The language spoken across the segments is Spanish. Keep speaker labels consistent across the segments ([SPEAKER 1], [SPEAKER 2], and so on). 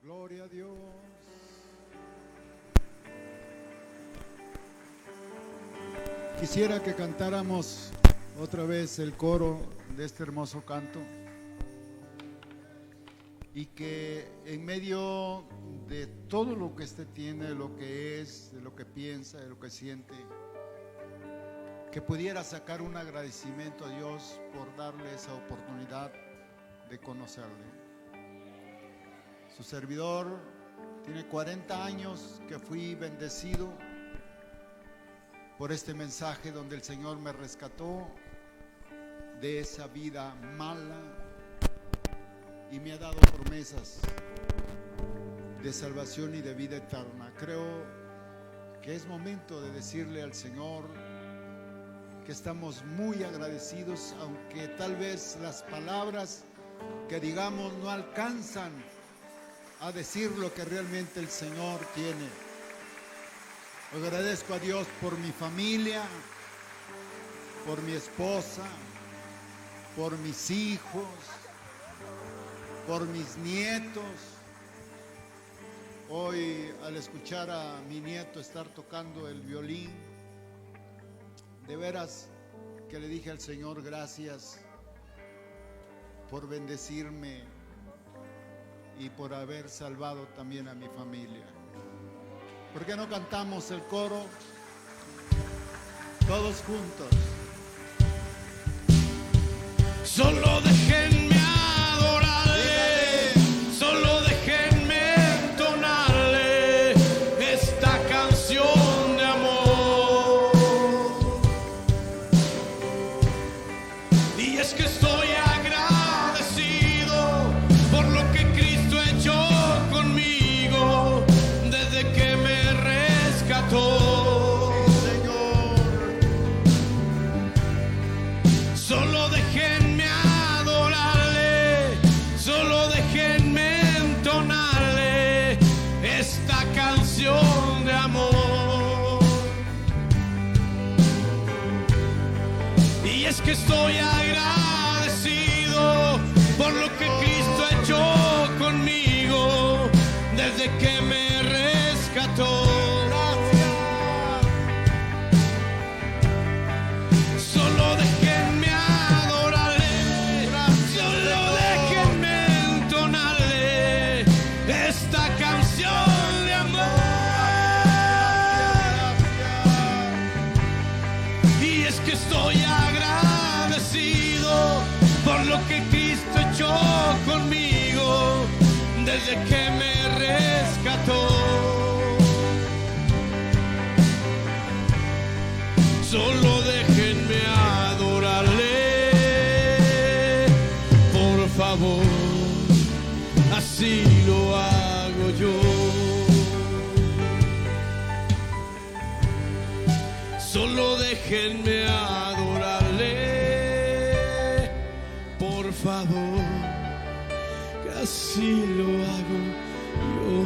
[SPEAKER 1] Gloria a Dios. Quisiera que cantáramos otra vez el coro de este hermoso canto y que en medio de todo lo que usted tiene, de lo que es, de lo que piensa, de lo que siente, que pudiera sacar un agradecimiento a Dios por darle esa oportunidad de conocerle. Su servidor tiene 40 años que fui bendecido por este mensaje donde el Señor me rescató de esa vida mala y me ha dado promesas de salvación y de vida eterna. Creo que es momento de decirle al Señor que estamos muy agradecidos, aunque tal vez las palabras que digamos no alcanzan a decir lo que realmente el Señor tiene. Agradezco a Dios por mi familia, por mi esposa, por mis hijos, por mis nietos. Hoy, al escuchar a mi nieto estar tocando el violín, de veras que le dije al Señor gracias por bendecirme y por haber salvado también a mi familia. ¿Por qué no cantamos el coro todos juntos?
[SPEAKER 2] Solo déjenme adorarle, solo déjenme entonarle esta canción de amor. Y es que estoy agradecido por lo que Cristo ha hecho conmigo desde que me rescató. Solo déjenme adorarle, solo déjenme entonarle esta canción de amor. Y es que estoy agradecido por lo que Cristo ha hecho conmigo desde que me rescató. Solo déjenme adorarle, solo déjenme entonarle esta canción de amor. Y es que estoy agradecido por lo que Cristo ha hecho conmigo desde que me rescató. Solo déjenme adorarle, por favor, así lo hago yo. Solo déjenme adorarle, por favor, que así lo hago yo.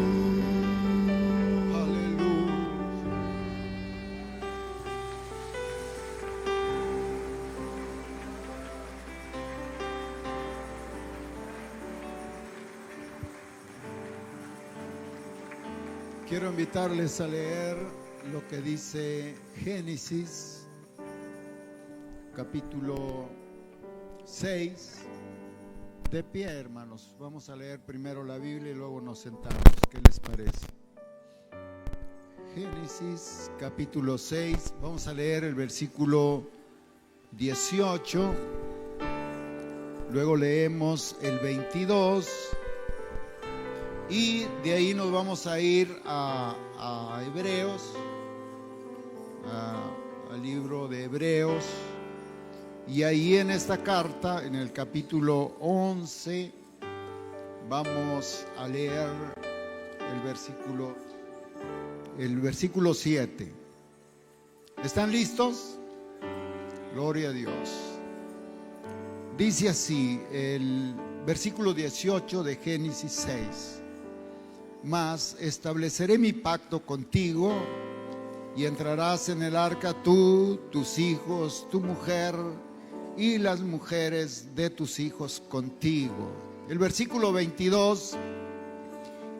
[SPEAKER 1] Quiero invitarles a leer lo que dice Génesis, capítulo 6. De pie, hermanos. Vamos a leer primero la Biblia y luego nos sentamos. ¿Qué les parece? Génesis, capítulo 6. Vamos a leer el versículo 18. Luego leemos el 22. Y de ahí nos vamos a ir a Hebreos, al libro de Hebreos. Y ahí en esta carta, en el capítulo 11, vamos a leer el versículo 7. ¿Están listos? Gloria a Dios. Dice así el versículo 18 de Génesis 6. Mas estableceré mi pacto contigo y entrarás en el arca tú, tus hijos, tu mujer y las mujeres de tus hijos contigo. El versículo 22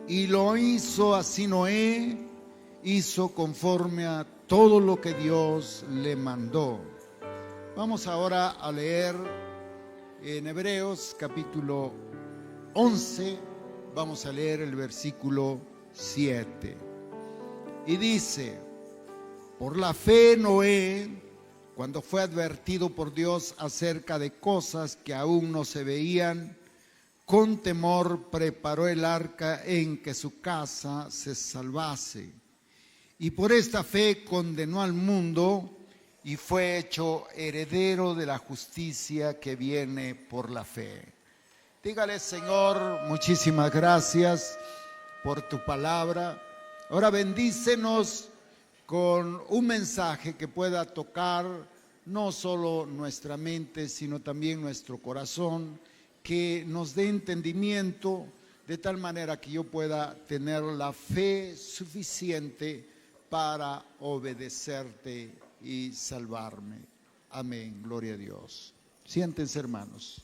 [SPEAKER 1] Y lo hizo así Noé, hizo conforme a todo lo que Dios le mandó. Vamos ahora a leer en Hebreos capítulo 11, vamos a leer el versículo 7. Y dice: por la fe Noé, cuando fue advertido por Dios acerca de cosas que aún no se veían, con temor preparó el arca en que su casa se salvase. Y por esta fe condenó al mundo y fue hecho heredero de la justicia que viene por la fe. Dígale: Señor, muchísimas gracias por tu palabra. Ahora bendícenos con un mensaje que pueda tocar no solo nuestra mente, sino también nuestro corazón, que nos dé entendimiento de tal manera que yo pueda tener la fe suficiente para obedecerte y salvarme. Amén, gloria a Dios. Siéntense, hermanos.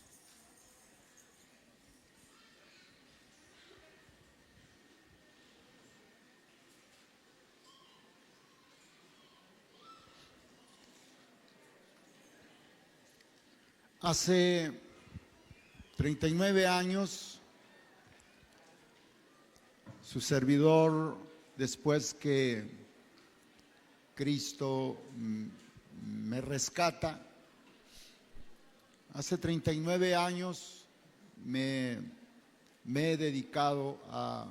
[SPEAKER 1] Hace 39 años, su servidor, después que Cristo me rescata, hace 39 años me he dedicado a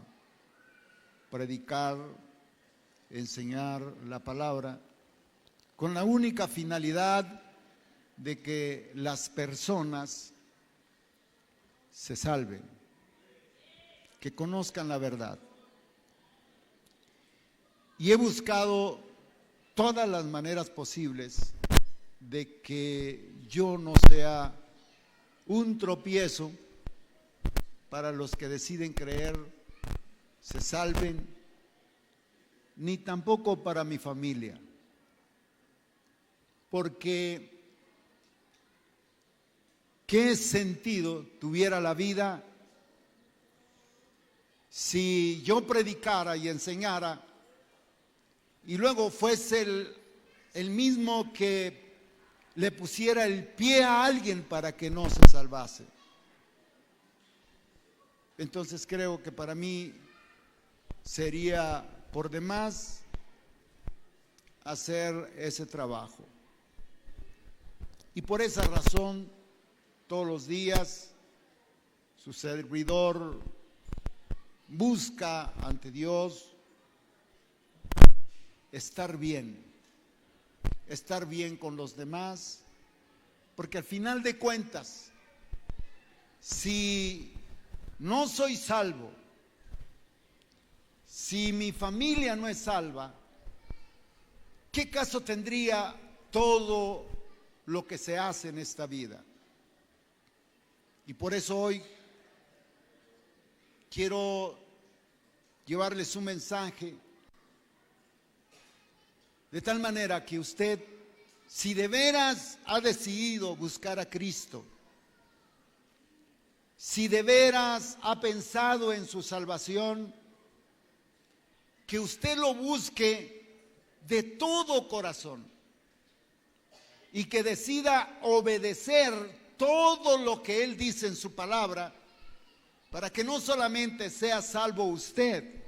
[SPEAKER 1] predicar, enseñar la palabra, con la única finalidad de que las personas se salven, que conozcan la verdad. Y he buscado todas las maneras posibles de que yo no sea un tropiezo para los que deciden creer, se salven, ni tampoco para mi familia. Porque ¿qué sentido tuviera la vida si yo predicara y enseñara y luego fuese el mismo que le pusiera el pie a alguien para que no se salvase? Entonces creo que para mí sería por demás hacer ese trabajo. Y por esa razón, todos los días, su servidor busca ante Dios estar bien con los demás, porque al final de cuentas, si no soy salvo, si mi familia no es salva, ¿qué caso tendría todo lo que se hace en esta vida? Y por eso hoy quiero llevarles un mensaje de tal manera que usted, si de veras ha decidido buscar a Cristo, si de veras ha pensado en su salvación, que usted lo busque de todo corazón y que decida obedecer todo lo que Él dice en su palabra, para que no solamente sea salvo usted,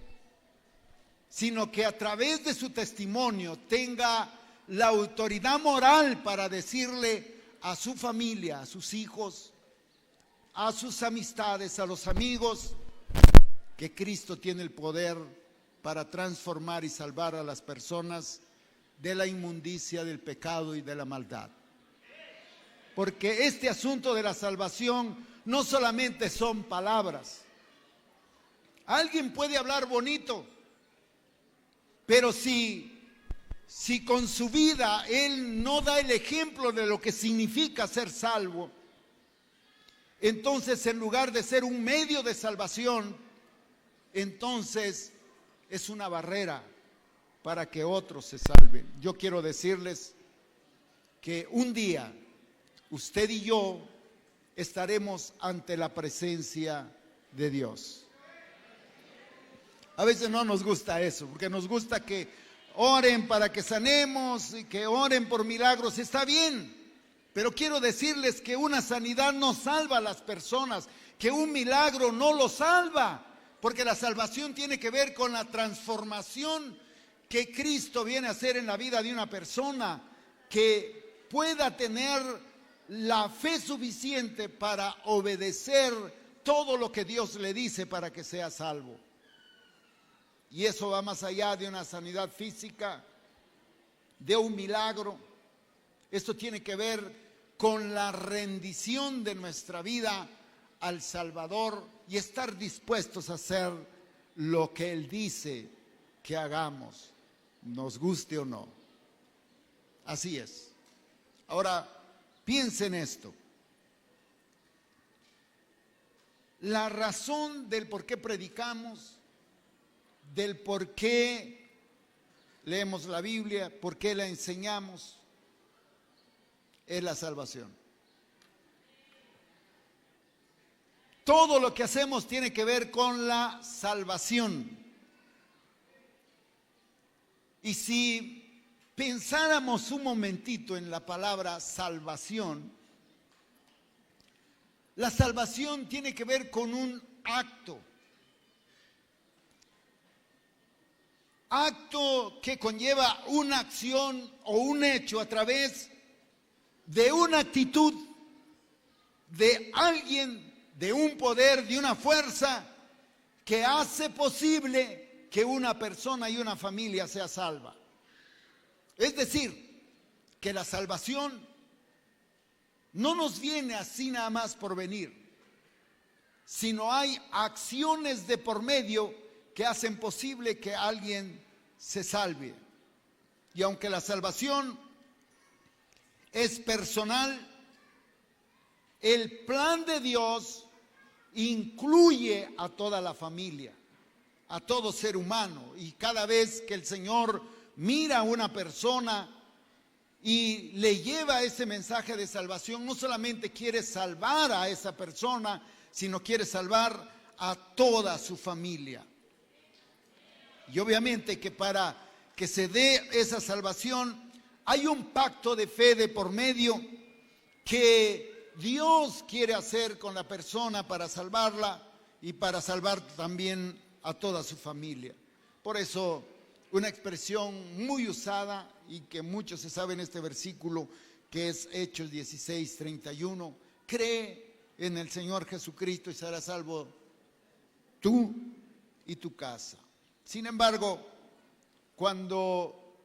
[SPEAKER 1] sino que a través de su testimonio tenga la autoridad moral para decirle a su familia, a sus hijos, a sus amistades, a los amigos, que Cristo tiene el poder para transformar y salvar a las personas de la inmundicia, del pecado y de la maldad. Porque este asunto de la salvación no solamente son palabras. Alguien puede hablar bonito, pero si con su vida él no da el ejemplo de lo que significa ser salvo, entonces en lugar de ser un medio de salvación, entonces es una barrera para que otros se salven. Yo quiero decirles que un día usted y yo estaremos ante la presencia de Dios. A veces no nos gusta eso, porque nos gusta que oren para que sanemos y que oren por milagros. Está bien, pero quiero decirles que una sanidad no salva a las personas, que un milagro no lo salva, porque la salvación tiene que ver con la transformación que Cristo viene a hacer en la vida de una persona, que pueda tener la fe suficiente para obedecer todo lo que Dios le dice para que sea salvo. Y eso va más allá de una sanidad física, de un milagro. Esto tiene que ver con la rendición de nuestra vida al Salvador y estar dispuestos a hacer lo que Él dice que hagamos, nos guste o no. Así es. Ahora, piensen esto. La razón del por qué predicamos, del por qué leemos la Biblia, por qué la enseñamos, es la salvación. Todo lo que hacemos tiene que ver con la salvación. Y si pensáramos un momentito en la palabra salvación, la salvación tiene que ver con un acto. Acto que conlleva una acción o un hecho a través de una actitud de alguien, de un poder, de una fuerza que hace posible que una persona y una familia sea salva. Es decir, que la salvación no nos viene así nada más por venir, sino hay acciones de por medio que hacen posible que alguien se salve. Y aunque la salvación es personal, el plan de Dios incluye a toda la familia, a todo ser humano. Y cada vez que el Señor mira a una persona y le lleva ese mensaje de salvación, no solamente quiere salvar a esa persona, sino quiere salvar a toda su familia. Y obviamente que para que se dé esa salvación hay un pacto de fe de por medio que Dios quiere hacer con la persona para salvarla y para salvar también a toda su familia. Por eso una expresión muy usada y que muchos se saben este versículo, que es Hechos 16:31, cree en el Señor Jesucristo y serás salvo tú y tu casa. Sin embargo, cuando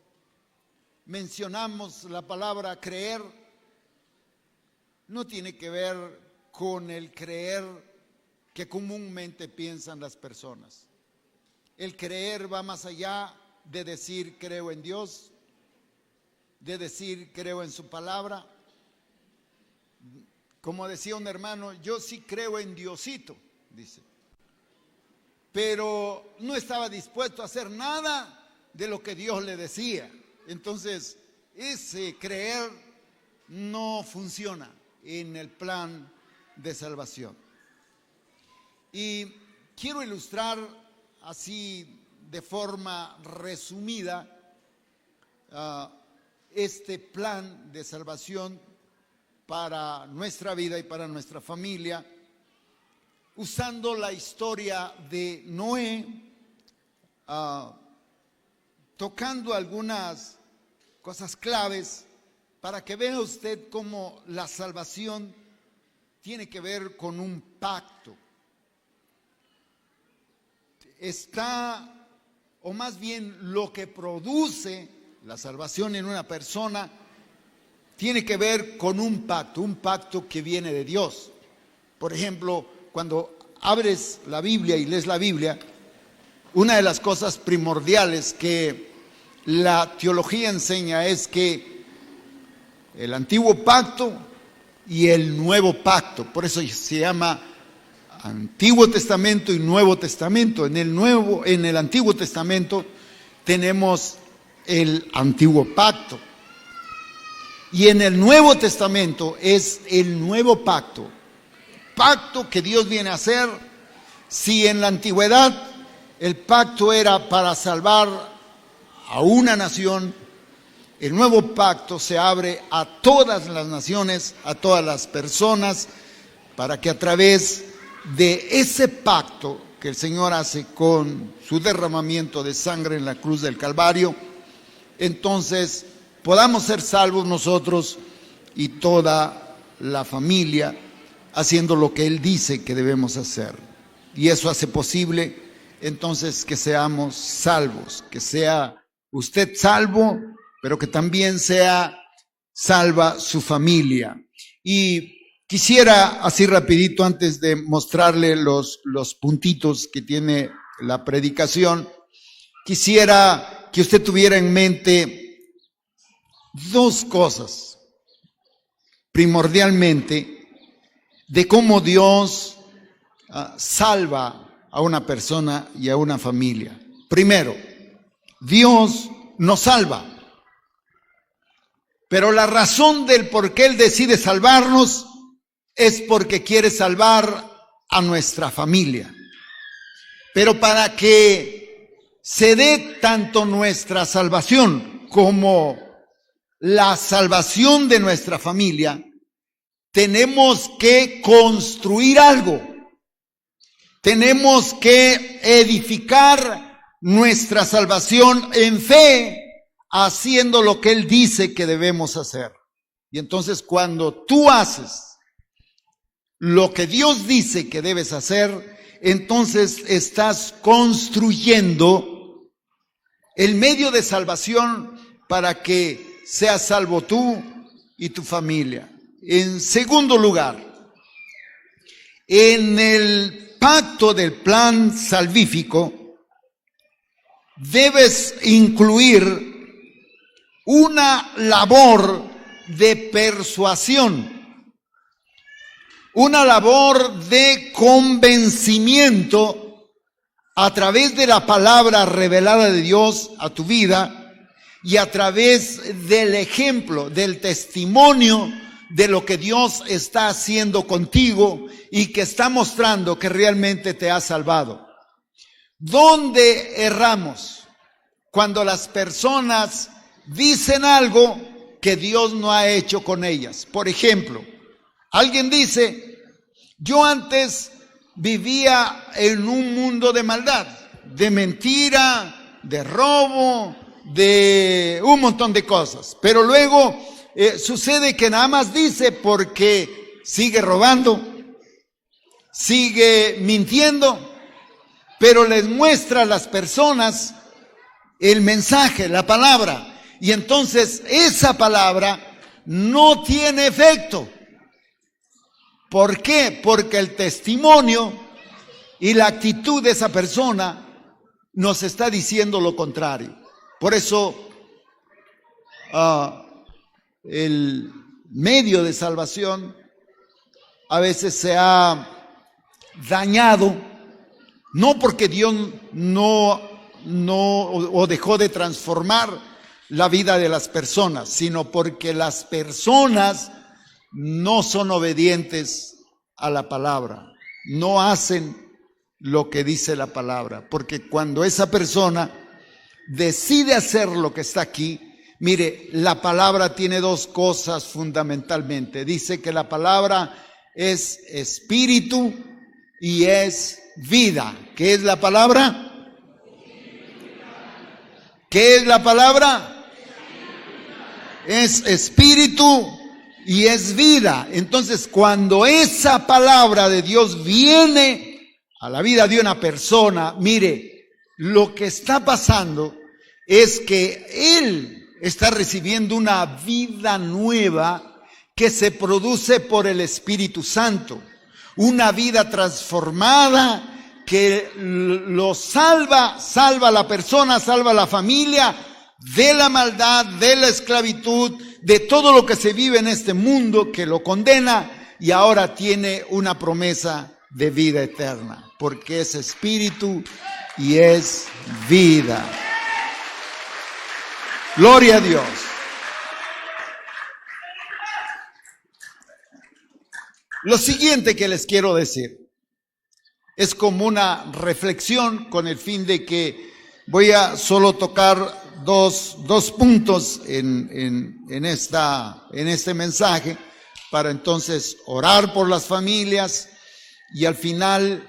[SPEAKER 1] mencionamos la palabra creer, no tiene que ver con el creer que comúnmente piensan las personas. El creer va más allá de decir creo en Dios, de decir creo en su palabra. Como decía un hermano, yo sí creo en Diosito, dice, pero no estaba dispuesto a hacer nada de lo que Dios le decía. Entonces, ese creer no funciona en el plan de salvación. Y quiero ilustrar así de forma resumida este plan de salvación para nuestra vida y para nuestra familia, usando la historia de Noé, tocando algunas cosas claves para que vea usted cómo la salvación tiene que ver con un pacto. Está, o más bien lo que produce la salvación en una persona, tiene que ver con un pacto que viene de Dios. Por ejemplo, cuando abres la Biblia y lees la Biblia, una de las cosas primordiales que la teología enseña es que el antiguo pacto y el nuevo pacto, por eso se llama Antiguo Testamento y Nuevo Testamento. En el Antiguo Testamento tenemos el antiguo pacto. Y en el Nuevo Testamento es el nuevo pacto que Dios viene a hacer. Si en la antigüedad el pacto era para salvar a una nación. El nuevo pacto se abre a todas las naciones, a todas las personas, para que a través de ese pacto que el Señor hace con su derramamiento de sangre en la cruz del Calvario, entonces podamos ser salvos nosotros y toda la familia, haciendo lo que Él dice que debemos hacer. Y eso hace posible entonces que seamos salvos, que sea usted salvo, pero que también sea salva su familia. Y quisiera, así rapidito, antes de mostrarle los puntitos que tiene la predicación, quisiera que usted tuviera en mente dos cosas, primordialmente, de cómo Dios salva a una persona y a una familia. Primero, Dios nos salva. Pero la razón del por qué Él decide salvarnos es porque quiere salvar a nuestra familia. Pero para que se dé tanto nuestra salvación como la salvación de nuestra familia, tenemos que construir algo. Tenemos que edificar nuestra salvación en fe, haciendo lo que Él dice que debemos hacer. Y entonces cuando tú haces lo que Dios dice que debes hacer, entonces estás construyendo el medio de salvación para que seas salvo tú y tu familia. En segundo lugar, en el pacto del plan salvífico debes incluir una labor de persuasión, una labor de convencimiento a través de la palabra revelada de Dios a tu vida y a través del ejemplo, del testimonio de lo que Dios está haciendo contigo y que está mostrando que realmente te ha salvado. ¿Dónde erramos? Cuando las personas dicen algo que Dios no ha hecho con ellas. Por ejemplo, alguien dice: yo antes vivía en un mundo de maldad, de mentira, de robo, de un montón de cosas. Pero luego sucede que nada más dice porque sigue robando, sigue mintiendo, pero les muestra a las personas el mensaje, la palabra. Y entonces esa palabra no tiene efecto. ¿Por qué? Porque el testimonio y la actitud de esa persona nos está diciendo lo contrario. Por eso el medio de salvación a veces se ha dañado, no porque Dios no dejó de transformar la vida de las personas, sino porque las personas no son obedientes a la palabra, no hacen lo que dice la palabra, porque cuando esa persona decide hacer lo que está aquí, mire, la palabra tiene dos cosas fundamentalmente. Dice que la palabra es espíritu y es vida. ¿Qué es la palabra? ¿Qué es la palabra? Es espíritu y es vida. Entonces, cuando esa palabra de Dios viene a la vida de una persona, mire, lo que está pasando es que él está recibiendo una vida nueva que se produce por el Espíritu Santo, una vida transformada que lo salva a la persona, salva a la familia de la maldad, de la esclavitud, de todo lo que se vive en este mundo que lo condena, y ahora tiene una promesa de vida eterna, porque es espíritu y es vida. Gloria a Dios. Lo siguiente que les quiero decir: Es como una reflexión con el fin de que voy a solo tocar dos puntos en este mensaje, para entonces orar por las familias y al final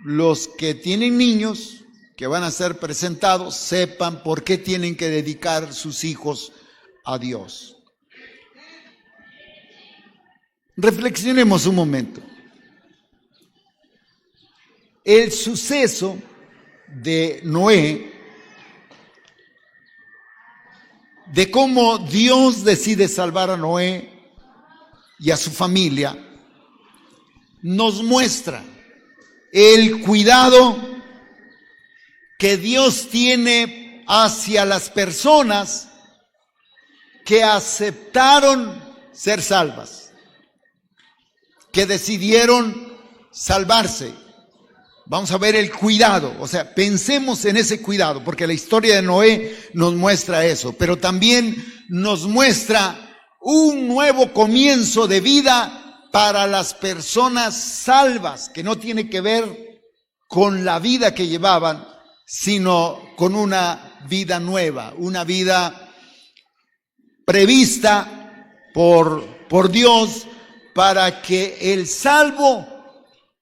[SPEAKER 1] los que tienen niños que van a ser presentados sepan por qué tienen que dedicar sus hijos a Dios. Reflexionemos un momento. El suceso de Noé, de cómo Dios decide salvar a Noé y a su familia, nos muestra el cuidado que Dios tiene hacia las personas que aceptaron ser salvas, que decidieron salvarse. Vamos a ver el cuidado, o sea, pensemos en ese cuidado, porque la historia de Noé nos muestra eso, pero también nos muestra un nuevo comienzo de vida para las personas salvas, que no tiene que ver con la vida que llevaban, sino con una vida nueva, una vida prevista por Dios para que el salvo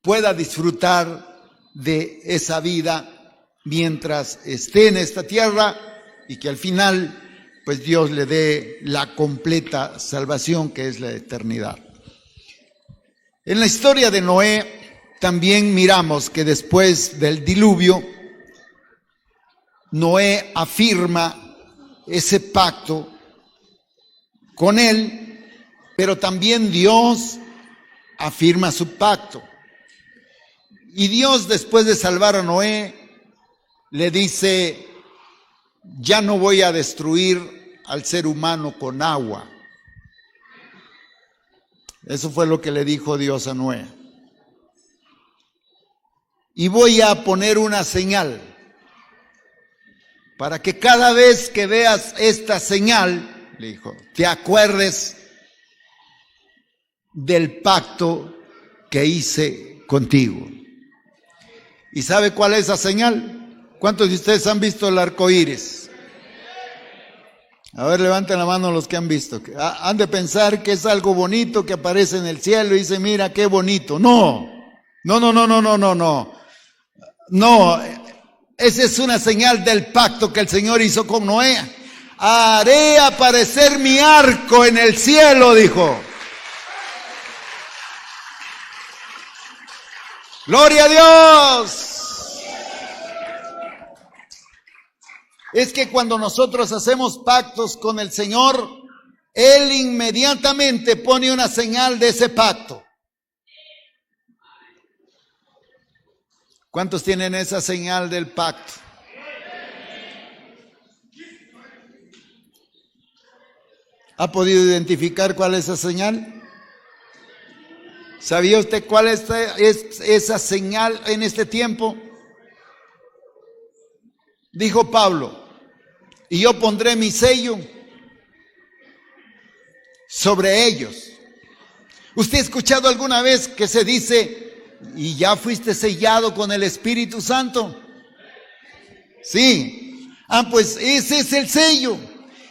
[SPEAKER 1] pueda disfrutar de esa vida mientras esté en esta tierra y que al final pues Dios le dé la completa salvación que es la eternidad. En la historia de Noé también miramos que después del diluvio Noé afirma ese pacto con él, pero también Dios afirma su pacto. Y Dios, después de salvar a Noé, le dice: ya no voy a destruir al ser humano con agua. Eso fue lo que le dijo Dios a Noé. Y voy a poner una señal para que cada vez que veas esta señal, le dijo, te acuerdes del pacto que hice contigo. ¿Y sabe cuál es esa señal? ¿Cuántos de ustedes han visto el arco iris? A ver, levanten la mano los que han visto. Han de pensar que es algo bonito que aparece en el cielo y dice, mira qué bonito. No, esa es una señal del pacto que el Señor hizo con Noé. Haré aparecer mi arco en el cielo, dijo. ¡Gloria a Dios! Es que cuando nosotros hacemos pactos con el Señor, Él inmediatamente pone una señal de ese pacto. ¿Cuántos tienen esa señal del pacto? ¿Ha podido identificar cuál es esa señal? ¿Sabía usted cuál es esa señal en este tiempo? Dijo Pablo, y yo pondré mi sello sobre ellos. ¿Usted ha escuchado alguna vez que se dice, y ya fuiste sellado con el Espíritu Santo? Sí. Pues ese es el sello.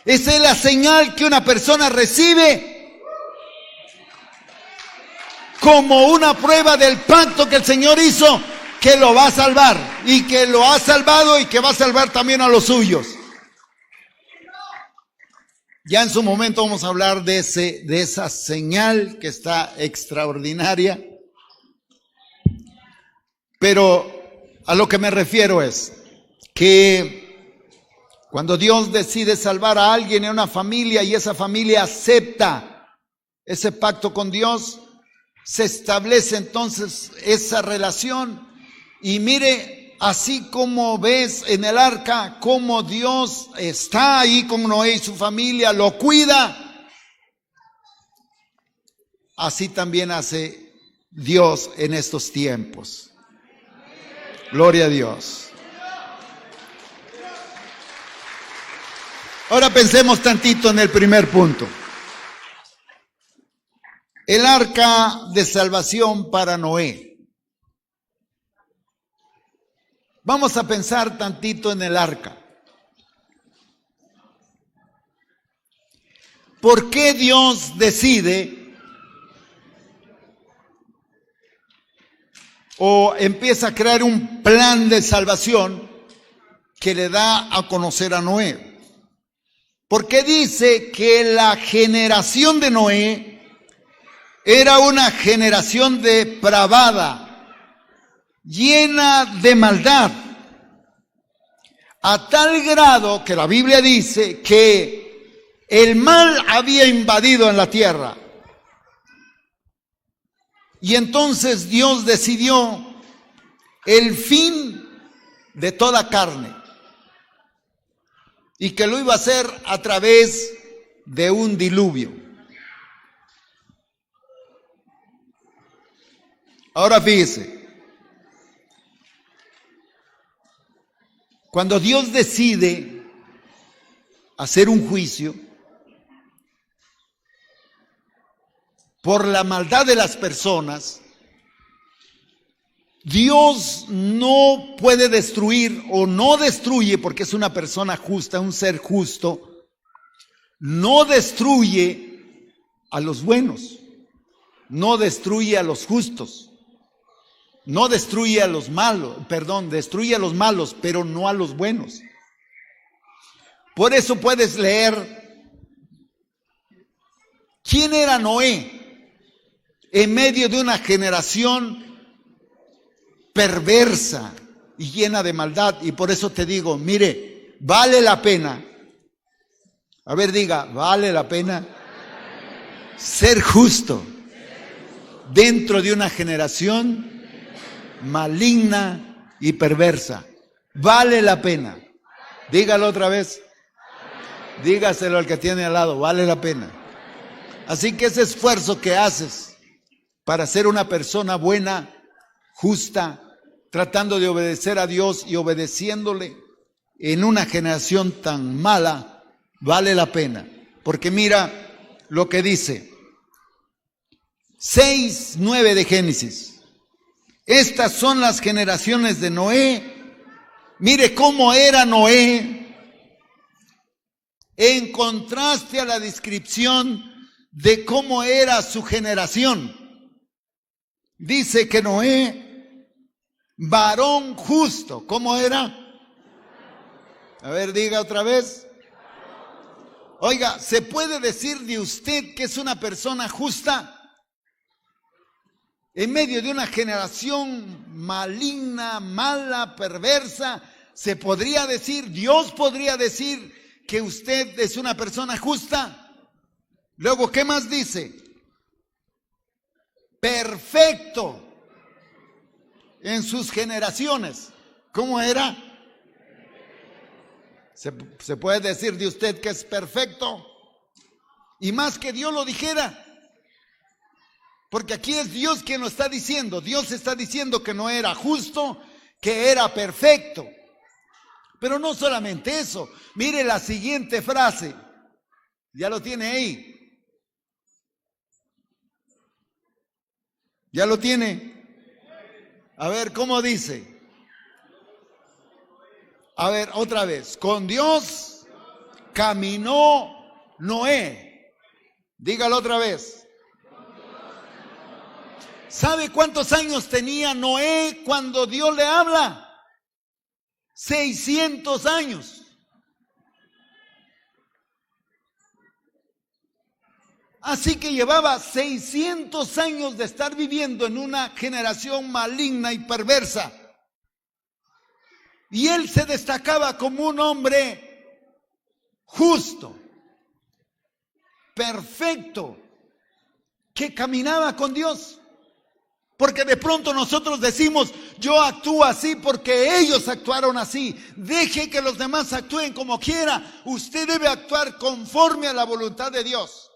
[SPEAKER 1] Esa es la señal que una persona recibe como una prueba del pacto que el Señor hizo, que lo va a salvar y que lo ha salvado y que va a salvar también a los suyos. Ya en su momento vamos a hablar de esa señal que está extraordinaria. Pero a lo que me refiero es que cuando Dios decide salvar a alguien en una familia y esa familia acepta ese pacto con Dios, se establece entonces esa relación. Y mire, así como ves en el arca cómo Dios está ahí con Noé y su familia, lo cuida, así también hace Dios en estos tiempos. Gloria a Dios. Ahora pensemos tantito en el primer punto. El arca de salvación para Noé. Vamos a pensar tantito en el arca. ¿Por qué Dios decide o empieza a crear un plan de salvación que le da a conocer a Noé? Porque dice que la generación de Noé era una generación depravada, llena de maldad, a tal grado que la Biblia dice que el mal había invadido en la tierra. Y entonces Dios decidió el fin de toda carne. Y que lo iba a hacer a través de un diluvio. Ahora fíjese. Cuando Dios decide hacer un juicio por la maldad de las personas, Dios no puede destruir o no destruye, porque es una persona justa, un ser justo, no destruye a los buenos, no destruye a los justos, no destruye a los malos, destruye a los malos, pero no a los buenos. Por eso puedes leer quién era Noé en medio de una generación perversa y llena de maldad. Y por eso te digo, mire, vale la pena. A ver, diga, vale la pena ser justo dentro de una generación maligna y perversa. Vale la pena. Dígalo otra vez. Dígaselo al que tiene al lado, vale la pena. Así que ese esfuerzo que haces para ser una persona buena, justa, tratando de obedecer a Dios y obedeciéndole en una generación tan mala, vale la pena. Porque mira lo que dice 6:9 de Génesis. Estas son las generaciones de Noé. Mire cómo era Noé en contraste a la descripción de cómo era su generación. Dice que Noé, varón justo, ¿cómo era? A ver, diga otra vez. Oiga, ¿se puede decir de usted que es una persona justa? En medio de una generación maligna, mala, perversa, se podría decir, Dios podría decir que usted es una persona justa. Luego, ¿qué más dice? Perfecto en sus generaciones. ¿Cómo era? ¿Se puede decir de usted que es perfecto? Y más que Dios lo dijera. Porque aquí es Dios quien lo está diciendo. Dios está diciendo que no era justo, que era perfecto. Pero no solamente eso. Mire la siguiente frase. Ya lo tiene ahí. ¿Ya lo tiene? A ver, ¿cómo dice? A ver, otra vez. Con Dios caminó Noé. Dígalo otra vez. ¿Sabe cuántos años tenía Noé cuando Dios le habla? 600 años. Así que llevaba 600 años de estar viviendo en una generación maligna y perversa. Y él se destacaba como un hombre justo, perfecto, que caminaba con Dios. Porque de pronto nosotros decimos, yo actúo así porque ellos actuaron así. Deje que los demás actúen como quiera. Usted debe actuar conforme a la voluntad de Dios.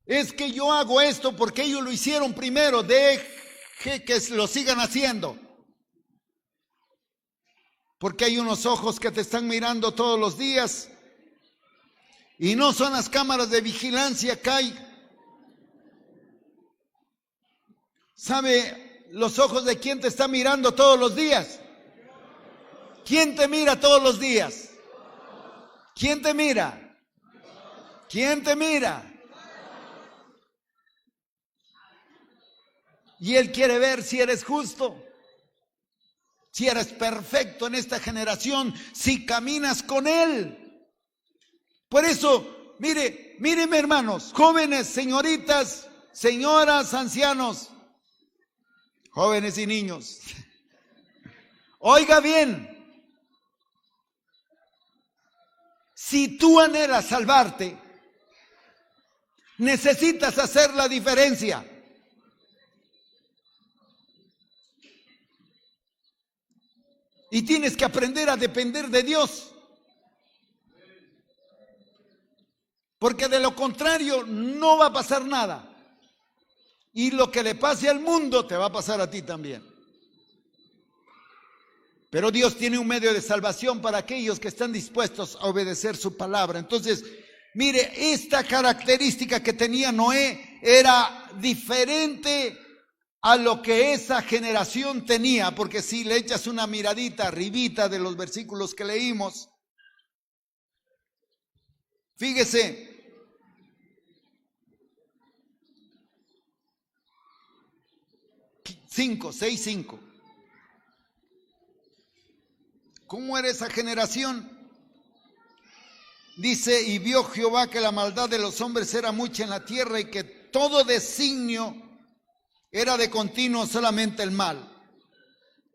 [SPEAKER 1] Es que yo hago esto porque ellos lo hicieron primero. Deje que lo sigan haciendo. Porque hay unos ojos que te están mirando todos los días. Y no son las cámaras de vigilancia que hay. ¿Sabe? ¿los ojos de quién te está mirando todos los días? ¿Quién te mira todos los días? ¿Quién te mira? ¿Quién te mira? Y Él quiere ver si eres justo, si eres perfecto en esta generación, si caminas con Él. Por eso, míreme hermanos, jóvenes, señoritas, señoras, ancianos, jóvenes y niños. Oiga bien, si tú anhelas salvarte, necesitas hacer la diferencia. Y tienes que aprender a depender de Dios. Porque de lo contrario no va a pasar nada. Y lo que le pase al mundo te va a pasar a ti también. Pero Dios tiene un medio de salvación para aquellos que están dispuestos a obedecer su palabra. Entonces, mire, esta característica que tenía Noé era diferente a lo que esa generación tenía, porque si le echas una miradita arribita de los versículos que leímos, fíjese, seis, 5. ¿Cómo era esa generación? Dice, y vio Jehová que la maldad de los hombres era mucha en la tierra y que todo designio era de continuo solamente el mal.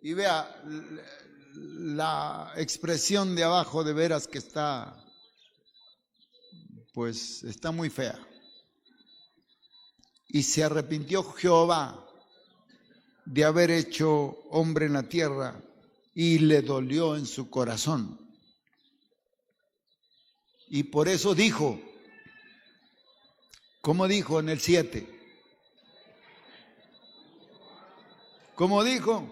[SPEAKER 1] Y vea la expresión de abajo, de veras que está, pues está muy fea. Y se arrepintió Jehová de haber hecho hombre en la tierra y le dolió en su corazón. Y por eso dijo, ¿cómo dijo en el 7? ¿Cómo dijo?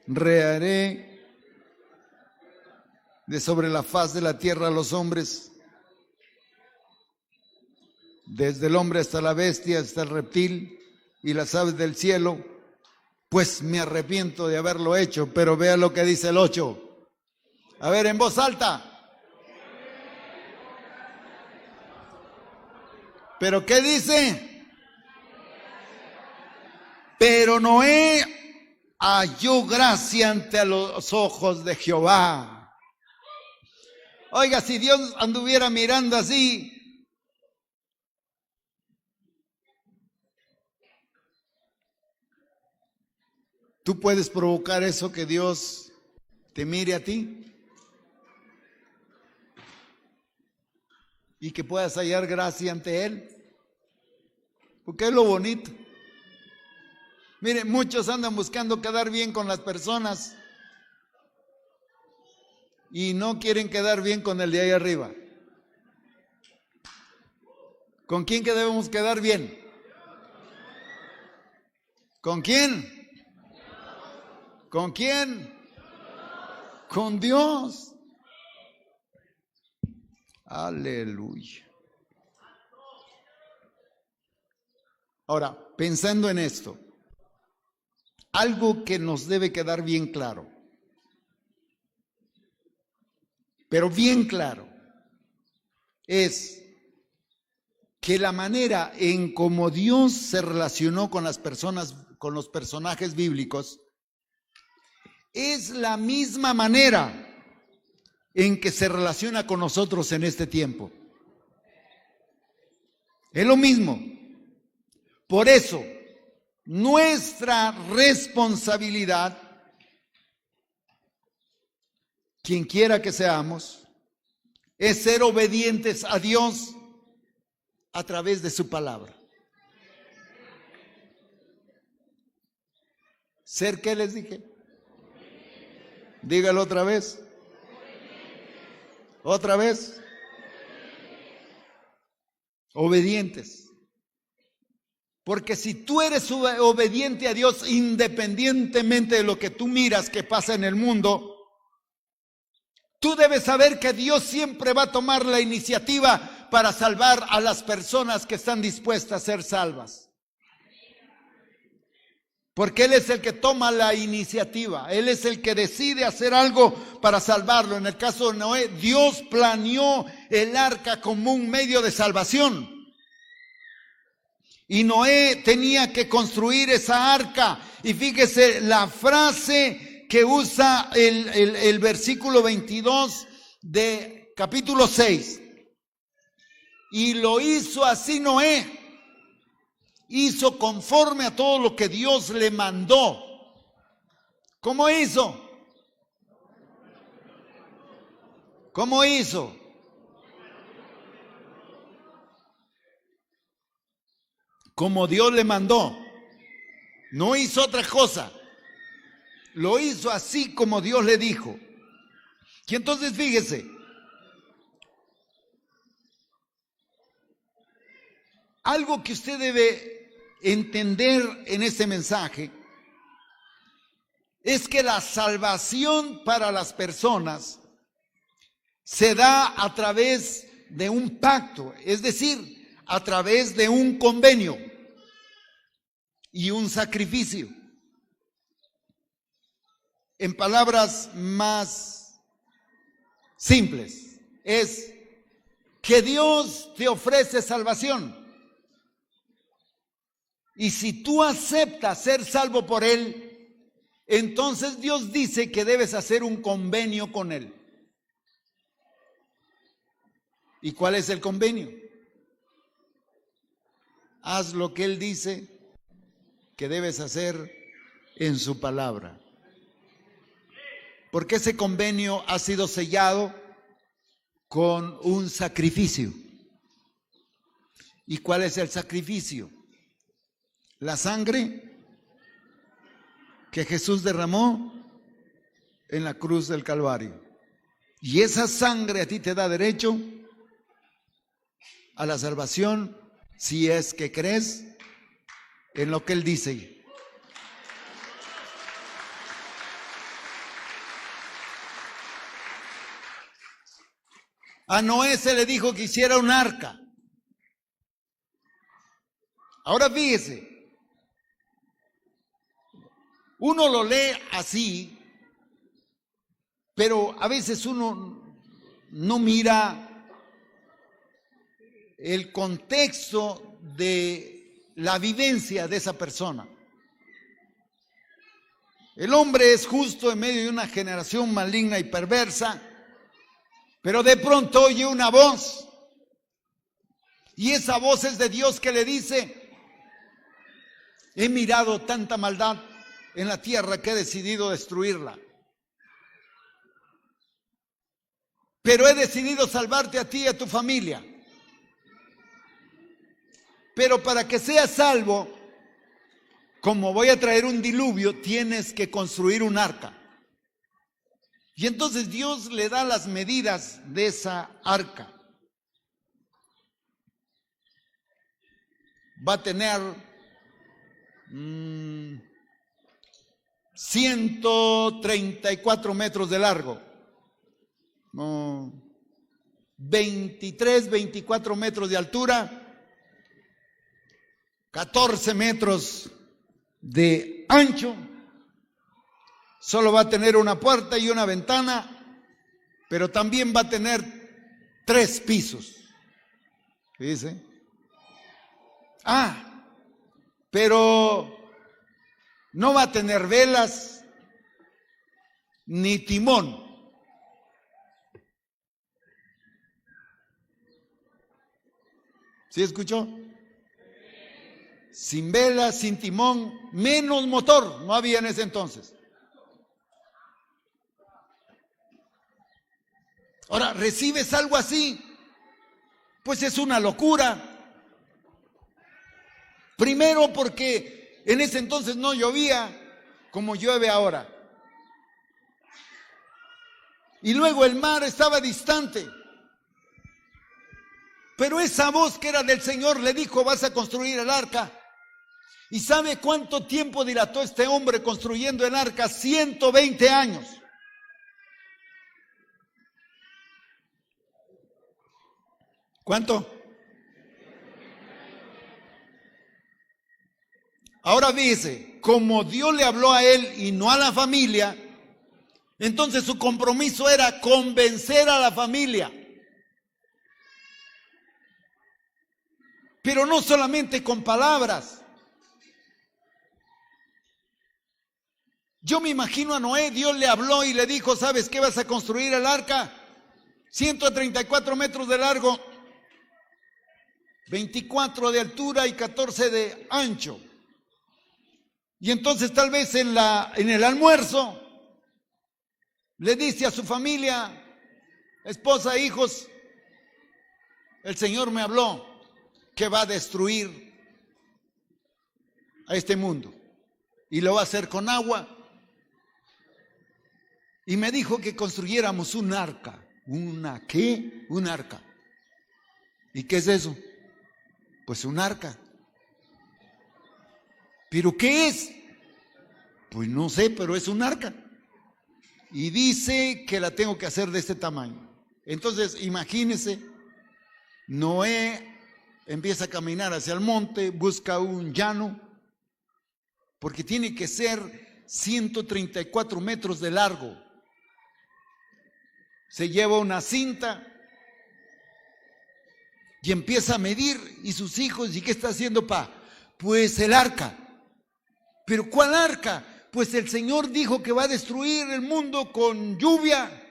[SPEAKER 1] Reharé de sobre la faz de la tierra a los hombres, desde el hombre hasta la bestia, hasta el reptil y las aves del cielo, pues me arrepiento de haberlo hecho. Pero vea lo que dice el 8. A ver, en voz alta. ¿Pero qué dice? Pero Noé halló gracia ante los ojos de Jehová. Oiga, si Dios anduviera mirando así, ¿tú puedes provocar eso, que Dios te mire a ti? Y que puedas hallar gracia ante Él. Porque es lo bonito. Mire, muchos andan buscando quedar bien con las personas y no quieren quedar bien con el de ahí arriba. ¿Con quién que debemos quedar bien? ¿Con quién? ¿Con quién? Con Dios. Aleluya. Ahora, pensando en esto, algo que nos debe quedar bien claro, pero bien claro, es que la manera en cómo Dios se relacionó con las personas, con los personajes bíblicos, es la misma manera en que se relaciona con nosotros en este tiempo. Es lo mismo. Por eso, nuestra responsabilidad, quien quiera que seamos, es ser obedientes a Dios a través de su palabra. ¿Ser qué les dije? Dígalo otra vez. Otra vez. Obedientes. Porque si tú eres obediente a Dios, independientemente de lo que tú miras que pasa en el mundo, tú debes saber que Dios siempre va a tomar la iniciativa para salvar a las personas que están dispuestas a ser salvas. Porque Él es el que toma la iniciativa. Él es el que decide hacer algo para salvarlo. En el caso de Noé, Dios planeó el arca como un medio de salvación. Y Noé tenía que construir esa arca. Y fíjese la frase que usa el versículo 22 de capítulo 6. Y lo hizo así Noé. Hizo conforme a todo lo que Dios le mandó. ¿Cómo hizo? ¿Cómo hizo? Como Dios le mandó. No hizo otra cosa. Lo hizo así como Dios le dijo. Y entonces fíjese. Algo que usted debe entender en este mensaje es que la salvación para las personas se da a través de un pacto, es decir, a través de un convenio y un sacrificio. En palabras más simples, es que Dios te ofrece salvación. Y si tú aceptas ser salvo por Él, entonces Dios dice que debes hacer un convenio con Él. ¿Y cuál es el convenio? Haz lo que Él dice que debes hacer en su palabra. Porque ese convenio ha sido sellado con un sacrificio. ¿Y cuál es el sacrificio? La sangre que Jesús derramó en la cruz del Calvario. Y esa sangre a ti te da derecho a la salvación si es que crees en lo que Él dice. A Noé se le dijo que hiciera un arca. Ahora fíjese. Uno lo lee así, pero a veces uno no mira el contexto de la vivencia de esa persona. El hombre es justo en medio de una generación maligna y perversa, pero de pronto oye una voz, y esa voz es de Dios que le dice: he mirado tanta maldad en la tierra que he decidido destruirla. Pero he decidido salvarte a ti y a tu familia. Pero para que seas salvo, como voy a traer un diluvio, tienes que construir un arca. Y entonces Dios le da las medidas de esa arca. Va a tener 134 metros de largo, 23, 24 metros de altura, 14 metros de ancho. Solo va a tener una puerta y una ventana, pero también va a tener 3 pisos. ¿Qué dice? Pero no va a tener velas ni timón. ¿Sí escuchó? Sin velas, sin timón, menos motor, no había en ese entonces. Ahora, ¿recibes algo así? Pues es una locura. Primero porque en ese entonces no llovía como llueve ahora. Y luego el mar estaba distante. Pero esa voz que era del Señor le dijo: vas a construir el arca. ¿Y sabe cuánto tiempo dilató este hombre construyendo el arca? 120 años. ¿Cuánto? Ahora dice, como Dios le habló a él y no a la familia, entonces su compromiso era convencer a la familia. Pero no solamente con palabras. Yo me imagino a Noé, Dios le habló y le dijo, ¿sabes qué? Vas a construir el arca, 134 metros de largo, 24 de altura y 14 de ancho. Y entonces tal vez en el almuerzo le dice a su familia, esposa, hijos, el Señor me habló que va a destruir a este mundo y lo va a hacer con agua. Y me dijo que construyéramos un arca. ¿Una qué? Un arca. ¿Y qué es eso? Pues un arca. ¿Pero qué es? Pues no sé, pero es un arca. Y dice que la tengo que hacer de este tamaño. Entonces, imagínense, Noé empieza a caminar hacia el monte, busca un llano, porque tiene que ser 134 metros de largo. Se lleva una cinta y empieza a medir, y sus hijos, ¿y qué está haciendo, pa? Pues el arca. ¿Pero cuál arca? Pues el Señor dijo que va a destruir el mundo con lluvia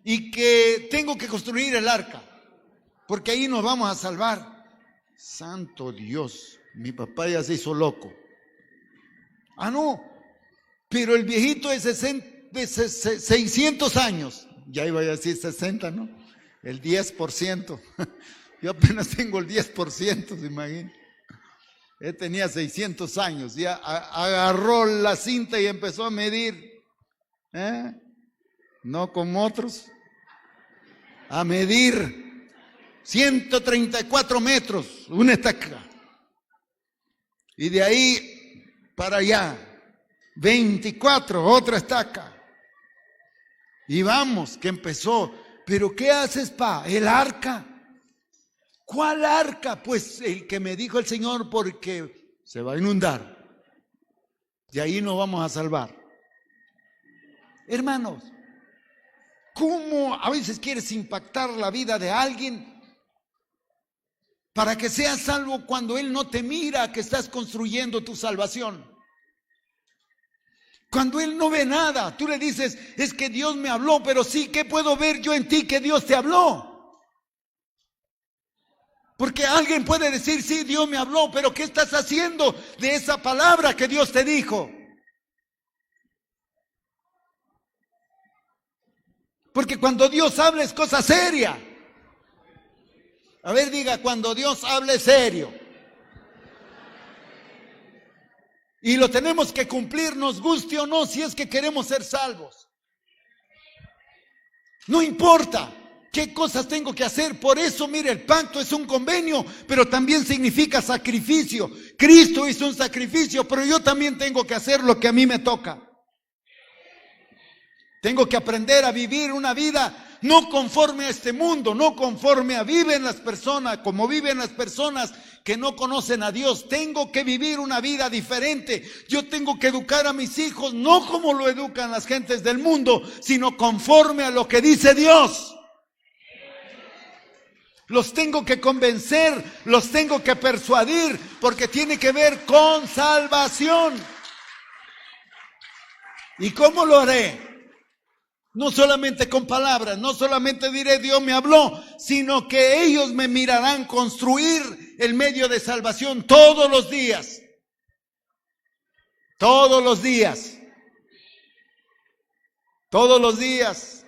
[SPEAKER 1] y que tengo que construir el arca, porque ahí nos vamos a salvar. Santo Dios, mi papá ya se hizo loco. Ah, no, pero el viejito de 600 años, ya iba a decir 60, ¿no? El 10%. Yo apenas tengo el 10%, se imagina. Él tenía 600 años, ya agarró la cinta y empezó a medir. No como otros. A medir 134 metros, una estaca. Y de ahí para allá, 24, otra estaca. Y vamos, que empezó. ¿Pero qué haces, pa? El arca. ¿Cuál arca? Pues el que me dijo el Señor, porque se va a inundar. De ahí nos vamos a salvar. Hermanos, ¿cómo a veces quieres impactar la vida de alguien para que seas salvo cuando él no te mira que estás construyendo tu salvación? Cuando él no ve nada, tú le dices, es que Dios me habló, pero sí, ¿qué puedo ver yo en ti que Dios te habló? Porque alguien puede decir, sí, Dios me habló, pero ¿qué estás haciendo de esa palabra que Dios te dijo? Porque cuando Dios habla es cosa seria. A ver, diga, cuando Dios habla es serio. Y lo tenemos que cumplir, nos guste o no, si es que queremos ser salvos. No importa qué cosas tengo que hacer. Por eso, mire, el pacto es un convenio, pero también significa sacrificio. Cristo hizo un sacrificio, pero yo también tengo que hacer lo que a mí me toca. Tengo que aprender a vivir una vida no conforme a este mundo, no conforme a viven las personas, como viven las personas que no conocen a Dios. Tengo que vivir una vida diferente. Yo tengo que educar a mis hijos no como lo educan las gentes del mundo, sino conforme a lo que dice Dios. Los tengo que convencer, los tengo que persuadir, porque tiene que ver con salvación. ¿Y cómo lo haré? No solamente con palabras, no solamente diré Dios me habló, sino que ellos me mirarán construir el medio de salvación todos los días. Todos los días. Todos los días.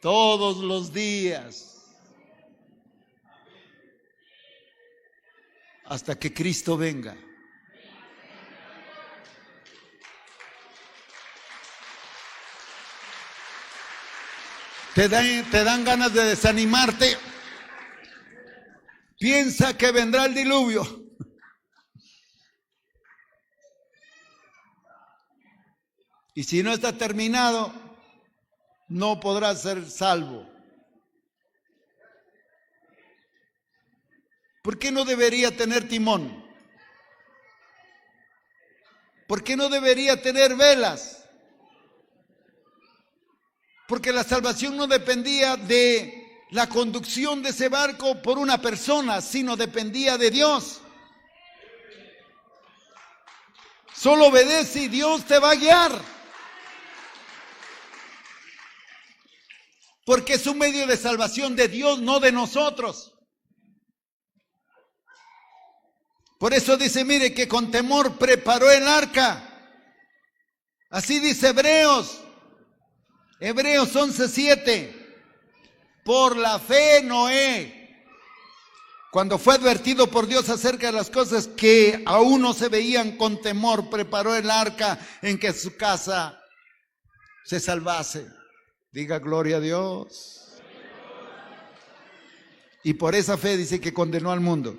[SPEAKER 1] Todos los días. Hasta que Cristo venga. Te dan ganas de desanimarte. Piensa que vendrá el diluvio. Y si no está terminado, no podrás ser salvo. ¿Por qué no debería tener timón? ¿Por qué no debería tener velas? Porque la salvación no dependía de la conducción de ese barco por una persona, sino dependía de Dios. Solo obedece y Dios te va a guiar. Porque es un medio de salvación de Dios, no de nosotros. Por eso dice, mire, que con temor preparó el arca. Así dice Hebreos 11:7. Por la fe Noé, cuando fue advertido por Dios acerca de las cosas que aún no se veían, con temor preparó el arca en que su casa se salvase. Diga gloria a Dios. Y por esa fe dice que condenó al mundo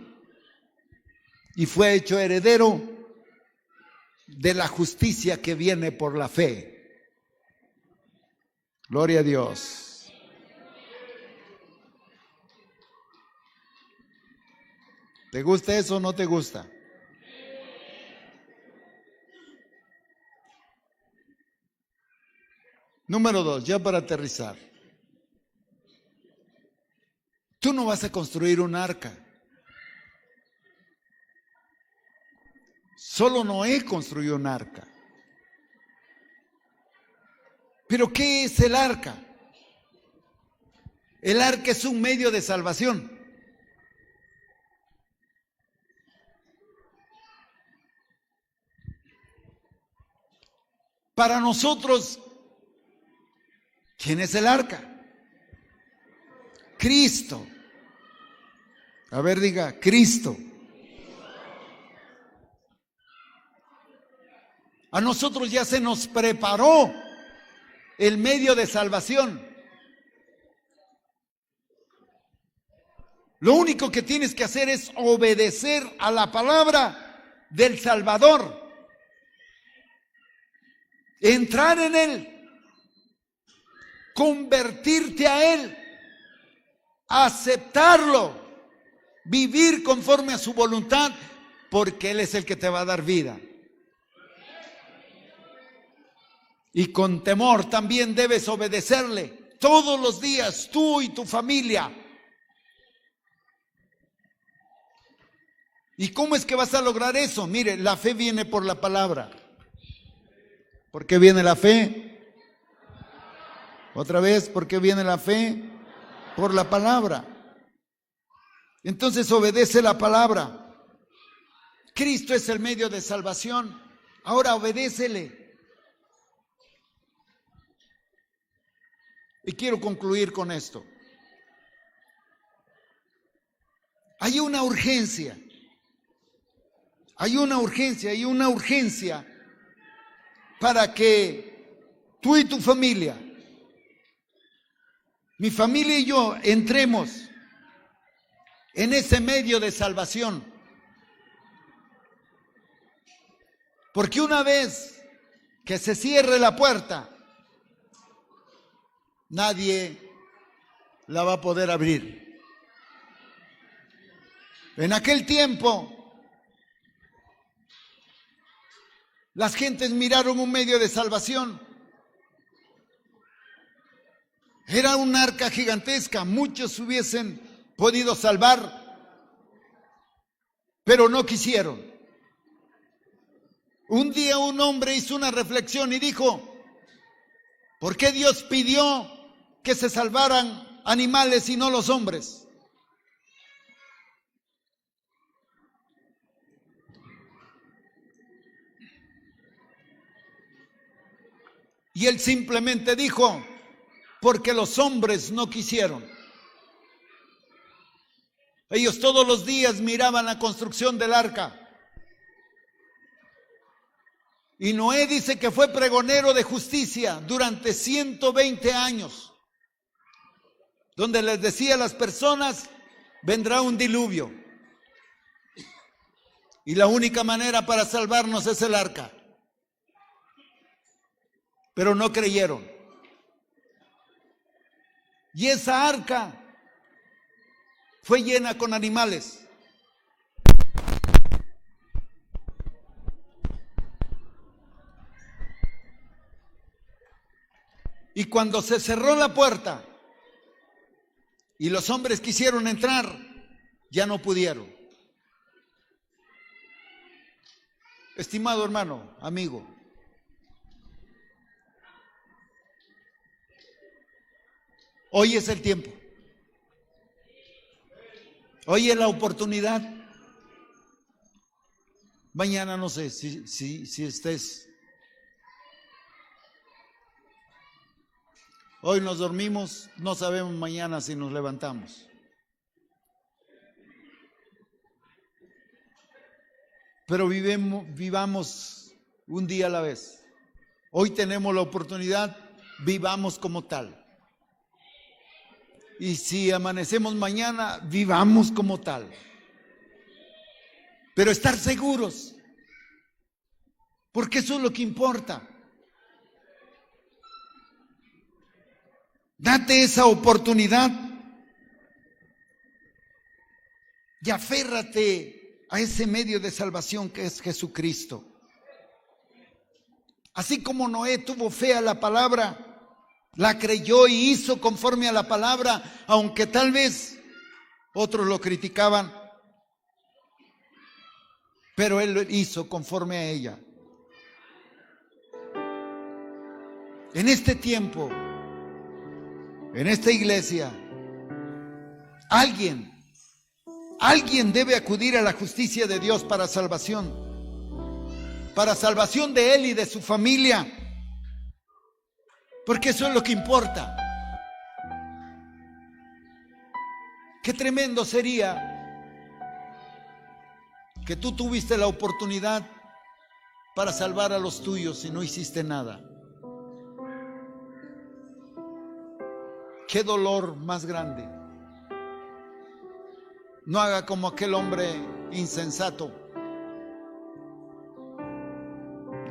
[SPEAKER 1] y fue hecho heredero de la justicia que viene por la fe. Gloria a Dios. ¿Te gusta eso o no te gusta? Número 2, ya para aterrizar. Tú no vas a construir un arca. Solo Noé construyó un arca. ¿Pero qué es el arca? El arca es un medio de salvación. Para nosotros, ¿quién es el arca? Cristo. A ver, diga, Cristo. A nosotros ya se nos preparó el medio de salvación. Lo único que tienes que hacer es obedecer a la palabra del Salvador. Entrar en Él. Convertirte a Él. Aceptarlo. Vivir conforme a su voluntad, porque Él es el que te va a dar vida. Y con temor también debes obedecerle todos los días, tú y tu familia. ¿Y cómo es que vas a lograr eso? Mire, la fe viene por la palabra. ¿Por qué viene la fe? Otra vez, ¿por qué viene la fe? Por la palabra. Entonces obedece la palabra. Cristo es el medio de salvación. Ahora obedécele. Y quiero concluir con esto. Hay una urgencia. Hay una urgencia para que tú y tu familia, mi familia y yo, entremos en ese medio de salvación. Porque una vez que se cierre la puerta, nadie la va a poder abrir. En aquel tiempo, las gentes miraron un medio de salvación. Era un arca gigantesca, muchos hubiesen podido salvar, pero no quisieron. Un día un hombre hizo una reflexión y dijo: ¿por qué Dios pidió que se salvaran animales y no los hombres? Y él simplemente dijo: porque los hombres no quisieron. Ellos todos los días miraban la construcción del arca. Y Noé dice que fue pregonero de justicia durante 120 años, donde les decía a las personas: vendrá un diluvio. Y la única manera para salvarnos es el arca. Pero no creyeron. Y esa arca fue llena con animales. Y cuando se cerró la puerta y los hombres quisieron entrar, ya no pudieron. Estimado hermano, amigo, hoy es el tiempo. Hoy es la oportunidad. Mañana no sé si estés. Hoy nos dormimos, no sabemos mañana si nos levantamos. Pero vivamos un día a la vez. Hoy tenemos la oportunidad, vivamos como tal. Y si amanecemos mañana, vivamos como tal. Pero estar seguros, porque eso es lo que importa. Date esa oportunidad y aférrate a ese medio de salvación que es Jesucristo. Así como Noé tuvo fe a la palabra, la creyó y hizo conforme a la palabra, aunque tal vez otros lo criticaban, pero él lo hizo conforme a ella. En este tiempo, en esta iglesia, alguien debe acudir a la justicia de Dios para salvación de él y de su familia, porque eso es lo que importa. Qué tremendo sería que tú tuviste la oportunidad para salvar a los tuyos y no hiciste nada. Qué dolor más grande. No haga como aquel hombre insensato,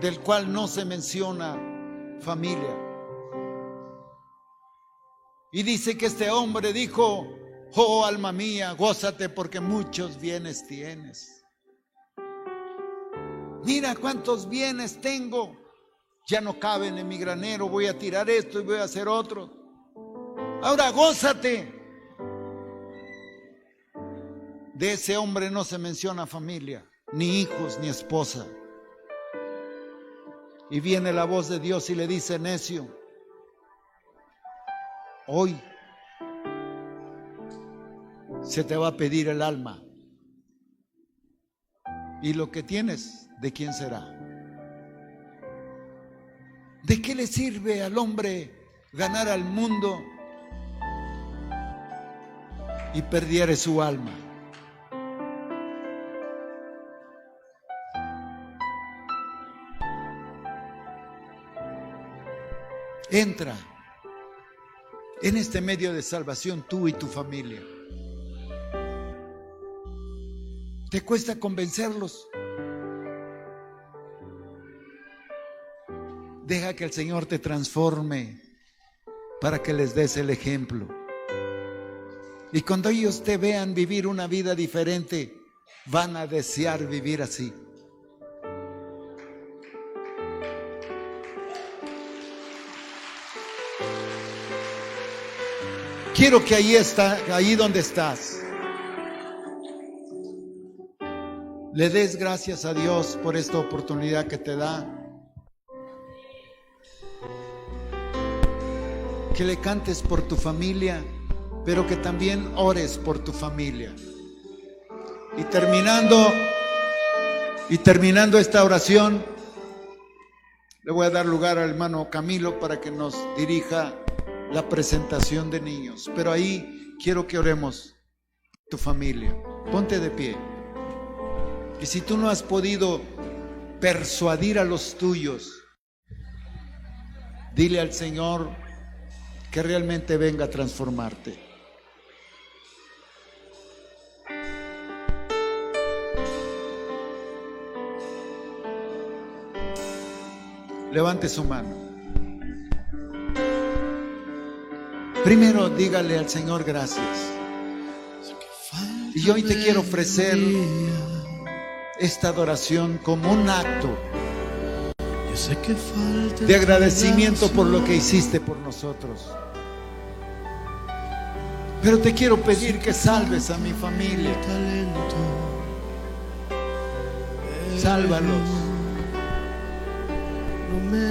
[SPEAKER 1] del cual no se menciona familia. Y dice que este hombre dijo: oh alma mía, gózate porque muchos bienes tienes. Mira cuántos bienes tengo, ya no caben en mi granero, voy a tirar esto y voy a hacer otro. Ahora gózate. De ese hombre no se menciona familia, ni hijos, ni esposa. Y viene la voz de Dios y le dice: necio, hoy se te va a pedir el alma. Y lo que tienes, ¿de quién será? ¿De qué le sirve al hombre ganar al mundo y perdiere su alma? Entra en este medio de salvación tú y tu familia. ¿Te cuesta convencerlos? Deja que el Señor te transforme para que les des el ejemplo. Y cuando ellos te vean vivir una vida diferente, van a desear vivir así. Quiero que ahí donde estás, le des gracias a Dios por esta oportunidad que te da. Que le cantes por tu familia, pero que también ores por tu familia. Y terminando esta oración, le voy a dar lugar al hermano Camilo para que nos dirija la presentación de niños. Pero ahí quiero que oremos tu familia. Ponte de pie. Y si tú no has podido persuadir a los tuyos, dile al Señor que realmente venga a transformarte. Levante su mano. Primero dígale al Señor gracias. Y hoy te quiero ofrecer esta adoración como un acto
[SPEAKER 2] Yo sé que falta
[SPEAKER 1] de agradecimiento por lo que hiciste por nosotros. Pero te quiero pedir que salves a mi familia. Sálvalos.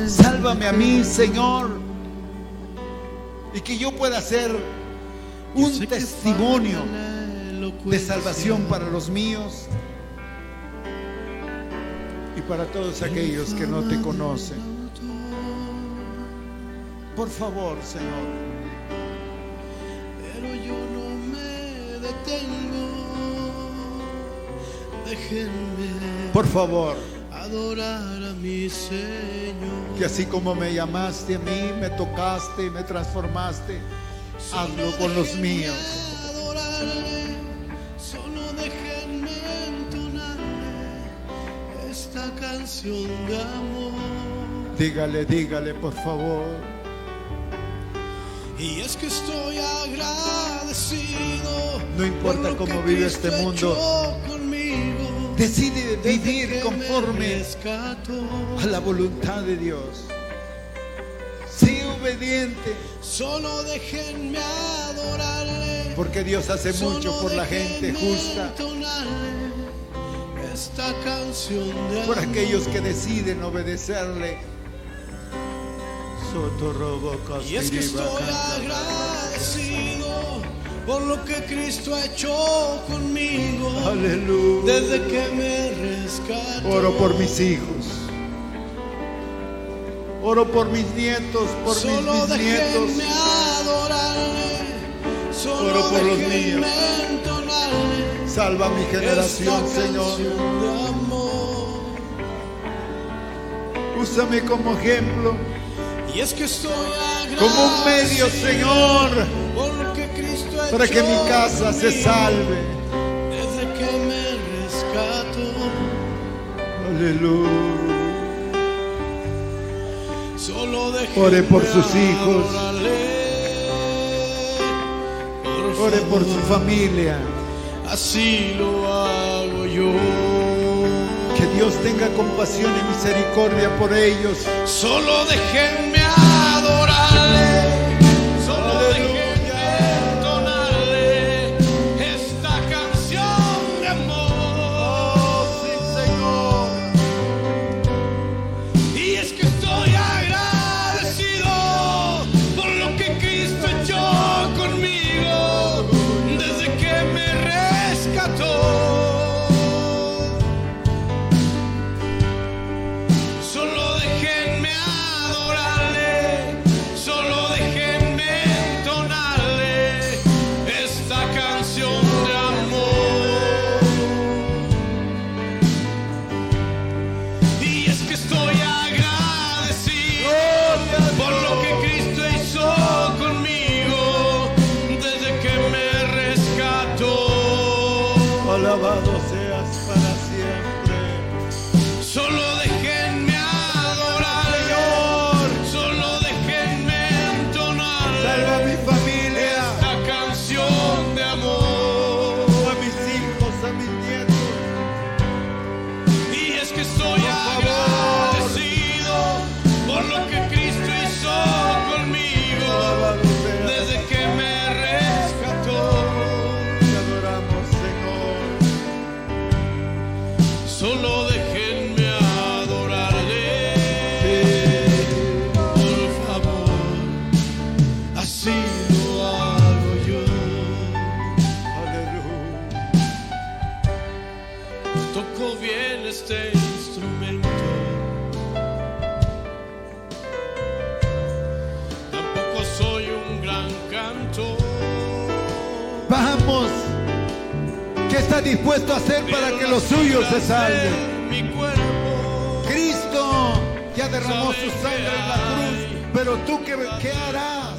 [SPEAKER 1] Sálvame a mí, Señor, y que yo pueda ser un testimonio de salvación para los míos y para todos aquellos que no te conocen. Por favor, Señor.
[SPEAKER 2] Pero yo no me detengo. Déjenme,
[SPEAKER 1] por favor,
[SPEAKER 2] adorar a mi Señor.
[SPEAKER 1] Que así como me llamaste a mí, me tocaste y me transformaste, hazlo con los míos.
[SPEAKER 2] Adorarle, solo déjenme entonarle esta canción de amor.
[SPEAKER 1] Dígale, por favor.
[SPEAKER 2] Y es que estoy agradecido.
[SPEAKER 1] No importa cómo vive este mundo, decide vivir conforme a la voluntad de Dios. Sé obediente.
[SPEAKER 2] Solo déjenme adorarle,
[SPEAKER 1] porque Dios hace mucho por la gente justa,
[SPEAKER 2] esta canción de
[SPEAKER 1] por
[SPEAKER 2] amor.
[SPEAKER 1] aquellos que deciden obedecerle.
[SPEAKER 2] Y es que estoy agradecido por lo que Cristo ha hecho conmigo.
[SPEAKER 1] Aleluya.
[SPEAKER 2] Desde que me rescató.
[SPEAKER 1] Oro por mis hijos, oro por mis nietos, por mis bisnietos.
[SPEAKER 2] Déjenme adorarle, solo
[SPEAKER 1] oro por los
[SPEAKER 2] déjenme
[SPEAKER 1] míos.
[SPEAKER 2] entonarle
[SPEAKER 1] Salva mi generación,
[SPEAKER 2] esta
[SPEAKER 1] Señor.
[SPEAKER 2] canción de amor.
[SPEAKER 1] Úsame como ejemplo,
[SPEAKER 2] Y es que estoy
[SPEAKER 1] como un medio, Señor,
[SPEAKER 2] por lo que Cristo ha
[SPEAKER 1] para que
[SPEAKER 2] hecho
[SPEAKER 1] mi casa se
[SPEAKER 2] conmigo.
[SPEAKER 1] salve.
[SPEAKER 2] Desde que me rescató.
[SPEAKER 1] Aleluya.
[SPEAKER 2] Solo
[SPEAKER 1] Ore por sus hijos, ore por su familia.
[SPEAKER 2] Así lo hago yo.
[SPEAKER 1] Que Dios tenga compasión y misericordia por ellos.
[SPEAKER 2] Solo déjenme adorarle, solo déjenme entonarle esta canción de amor.
[SPEAKER 1] Oh, sí, Señor.
[SPEAKER 2] Y es que estoy agradecido por lo que Cristo ha hecho conmigo desde que me rescató. Solo déjenme adorarle, solo déjenme entonarle esta canción de amor. Y es que estoy agradecido por lo que Cristo hizo conmigo desde que me rescató.
[SPEAKER 1] Alabado seas para siempre.
[SPEAKER 2] Solo déjenme adorarle, solo déjenme entonarle
[SPEAKER 1] Salva a mi familia,
[SPEAKER 2] esta canción de amor.
[SPEAKER 1] a mis hijos, a mis nietos.
[SPEAKER 2] Y es que estoy agradecido por lo que Cristo hizo conmigo
[SPEAKER 1] Alabado seas.
[SPEAKER 2] desde que me rescató.
[SPEAKER 1] Te adoramos, Señor.
[SPEAKER 2] Solo déjenme adorarle, por favor, así lo hago yo.
[SPEAKER 1] Aleluya.
[SPEAKER 2] Toco bien este instrumento, tampoco soy un gran cantor.
[SPEAKER 1] Vamos. ¿Qué está dispuesto a hacer para que los suyos se salven?
[SPEAKER 2] Mi cuerpo,
[SPEAKER 1] Cristo ya derramó su sangre en la cruz, pero tú qué harás?